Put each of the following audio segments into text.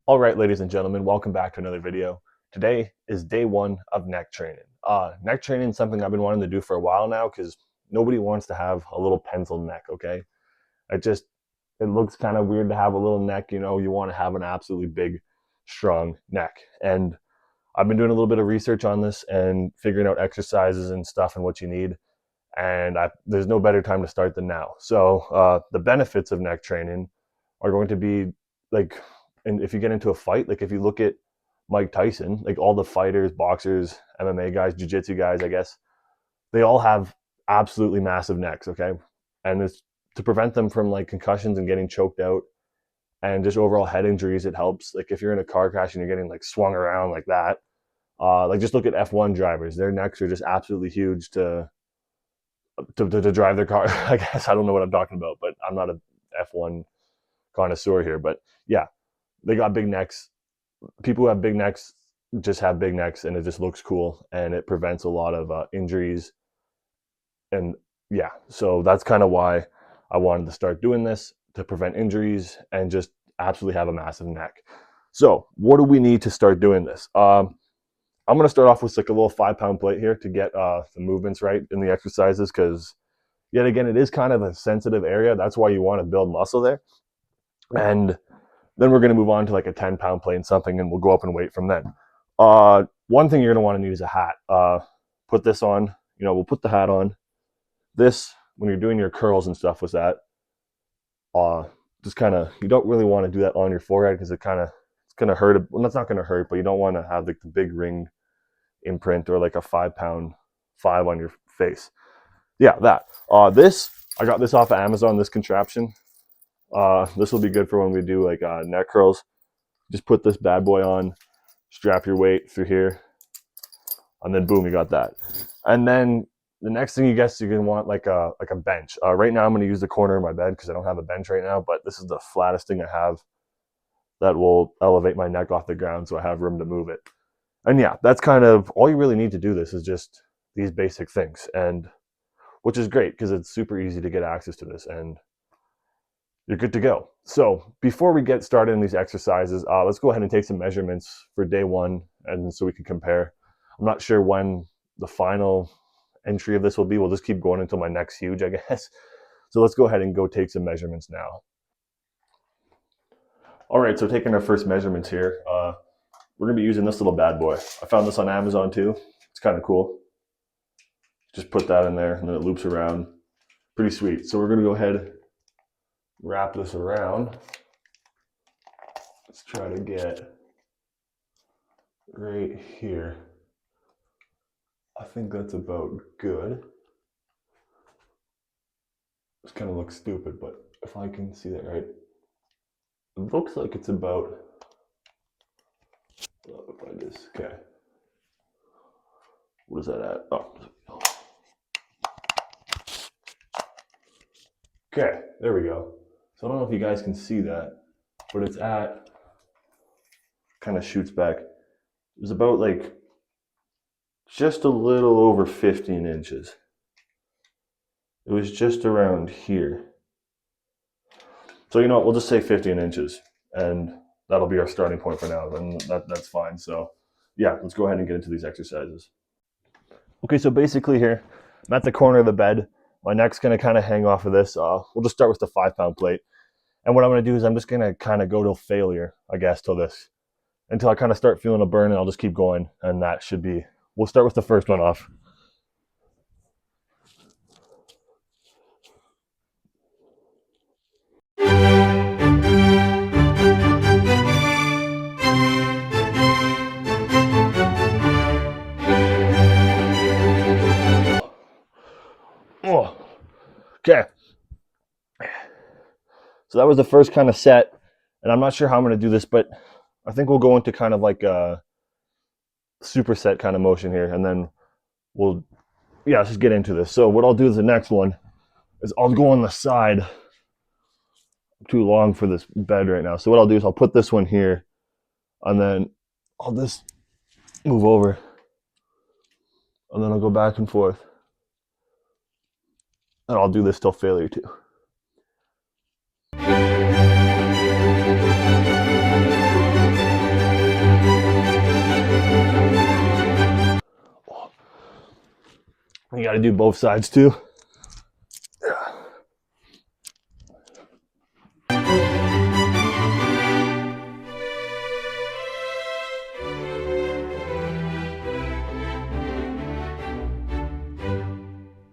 All right, ladies and gentlemen, welcome back to another video. Today is day one of neck training. Neck training is something I've been wanting to do for a while now because nobody wants to have a little pencil neck, okay? It just, it looks kind of weird to have a little neck, you want to have an absolutely big, strong neck. And I've been doing a little bit of research on this and figuring out exercises and stuff and what you need. And there's no better time to start than now. So the benefits of neck training are going to be like, and if you get into a fight, like if you look at Mike Tyson, like all the fighters, boxers, MMA guys, jiu-jitsu guys, I guess, they all have absolutely massive necks, okay? And it's to prevent them from like concussions and getting choked out and just overall head injuries. It helps. Like if you're in a car crash and you're getting like swung around like that, like just look at F1 drivers. Their necks are just absolutely huge to drive their car. I guess I don't know what I'm talking about, but I'm not a F1 connoisseur here. But yeah, they got big necks. People who have big necks just have big necks, and it just looks cool, and it prevents a lot of injuries. And yeah, so that's kind of why I wanted to start doing this, to prevent injuries and just absolutely have a massive neck. So what do we need to start doing this? I'm going to start off with like a little 5-pound plate here to get the movements right in the exercises, because yet again, it is kind of a sensitive area. That's why you want to build muscle there. And then we're going to move on to like a 10-pound plate and something, and we'll go up in weight from then. One thing you're going to want to need is a hat. Put this on, we'll put the hat on. This, when you're doing your curls and stuff with that, just kind of, you don't really want to do that on your forehead because it's going to hurt. Well, that's not going to hurt, but you don't want to have like the big ring imprint or like a 5-pound 5 on your face. Yeah, that. I got this off of Amazon, this contraption. This will be good for when we do like neck curls. Just put this bad boy on, strap your weight through here, and then boom, you got that. And then the next thing, you guess you're gonna want like a bench. Right now I'm gonna use the corner of my bed because I don't have a bench right now, but this is the flattest thing I have that will elevate my neck off the ground so I have room to move it. And yeah, that's kind of all you really need to do this, is just these basic things, and which is great because it's super easy to get access to this, and you're good to go. So before we get started in these exercises, let's go ahead and take some measurements for day one, and so we can compare. I'm not sure when the final entry of this will be. We'll just keep going until my neck's huge, I guess. So let's go ahead and go take some measurements now. All right, so taking our first measurements here, we're gonna be using this little bad boy. I found this on Amazon too. It's kind of cool. Just put that in there and then it loops around. Pretty sweet. So we're gonna go ahead, wrap this around. Let's try to get right here. I think that's about good. This kind of looks stupid, but if I can see that right, it looks like it's about, if I just, okay. What is that at? Oh. Okay, there we go. So I don't know if you guys can see that, but it's at, kind of shoots back. It was about like just a little over 15 inches. It was just around here. So you know what, we'll just say 15 inches, and that'll be our starting point for now, and that's fine. So yeah, let's go ahead and get into these exercises. Okay, so basically here, I'm at the corner of the bed. My neck's gonna kind of hang off of this. We'll just start with the 5-pound plate. And what I'm gonna do is I'm just gonna kind of go to failure, I guess, until I kind of start feeling a burn, and I'll just keep going. And that should be, we'll start with the first one off. Oh, okay. So that was the first kind of set, and I'm not sure how I'm going to do this, but I think we'll go into kind of like a superset kind of motion here, and then let's just get into this. So what I'll do is the next one is I'll go on the side. I'm too long for this bed right now. So what I'll do is I'll put this one here, and then I'll just move over, and then I'll go back and forth, and I'll do this till failure too. got to do both sides too.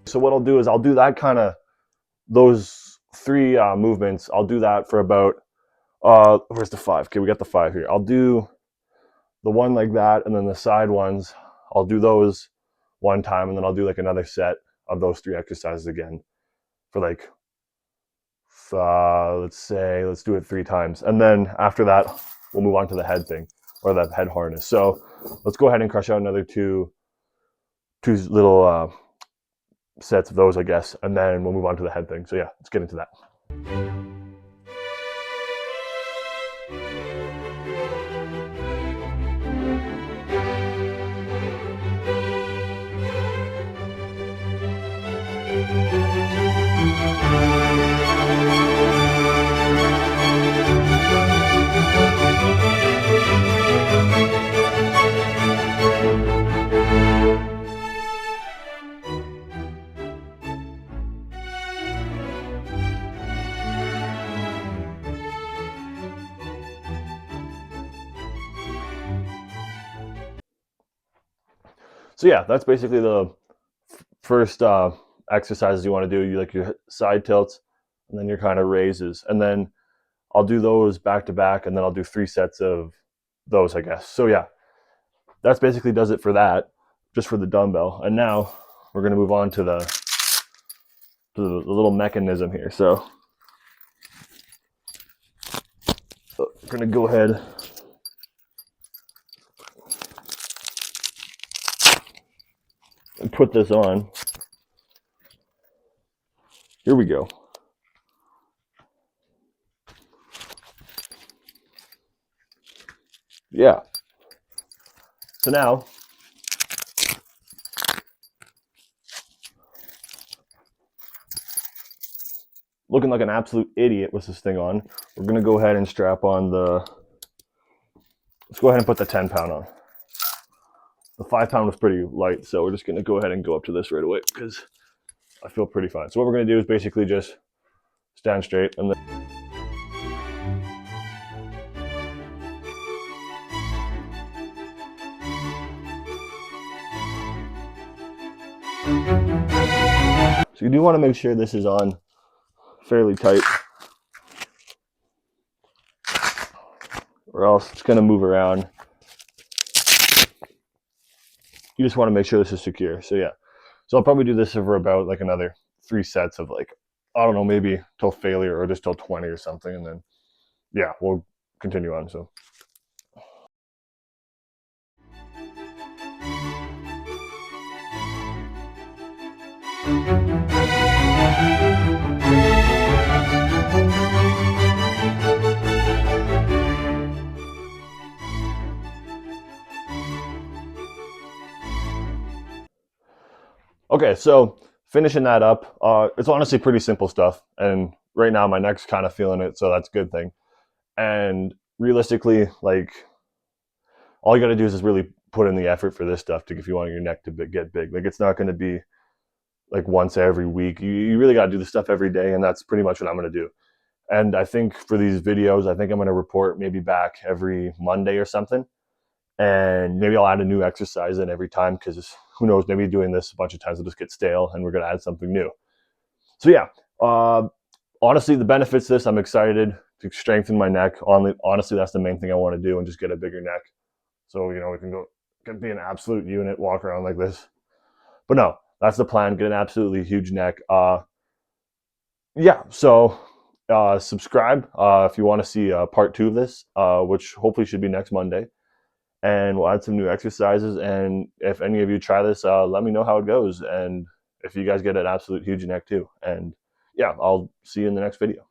So what I'll do is I'll do that kind of, those three movements. I'll do that for about, where's the 5? Okay, we got the 5 here. I'll do the one like that, and then the side ones, I'll do those one time, and then I'll do like another set of those 3 exercises again for like, let's do it 3 times. And then after that, we'll move on to the head thing, or the head harness. So let's go ahead and crush out another two little sets of those, I guess, and then we'll move on to the head thing. So yeah, let's get into that. So yeah, that's basically the first exercises you want to do. You like your side tilts, and then your kind of raises, and then I'll do those back to back, and then I'll do 3 sets of those, I guess. So yeah, that's basically does it for that, just for the dumbbell. And now we're going to move on to the little mechanism here. So we're going to go ahead and put this on. Here we go. Yeah. So now, looking like an absolute idiot with this thing on, we're going to go ahead and strap on let's go ahead and put the 10-pound on. The 5-pound was pretty light, so we're just going to go ahead and go up to this right away because I feel pretty fine. So what we're going to do is basically just stand straight, and then so you do want to make sure this is on fairly tight, or else it's going to move around. You just want to make sure this is secure. So yeah, so I'll probably do this for about like another 3 sets of like, I don't know, maybe till failure or just till 20 or something, and then yeah, we'll continue on. So okay, so finishing that up, it's honestly pretty simple stuff, and right now my neck's kind of feeling it, so that's a good thing. And realistically, like, all you got to do is just really put in the effort for this stuff if you want your neck to get big. Like, it's not going to be like once every week. You really got to do the stuff every day, and that's pretty much what I'm going to do. And I think for these videos, I think I'm going to report maybe back every Monday or something, and maybe I'll add a new exercise in every time, because who knows, maybe doing this a bunch of times will just get stale, and we're going to add something new. So yeah, honestly, the benefits of this, I'm excited to strengthen my neck. Honestly, that's the main thing I want to do, and just get a bigger neck. So, you know, we can be an absolute unit, walk around like this. But no, that's the plan, get an absolutely huge neck. Yeah, so subscribe if you want to see part 2 of this, which hopefully should be next Monday. And we'll add some new exercises. And if any of you try this, let me know how it goes. And if you guys get an absolute huge neck too. And yeah, I'll see you in the next video.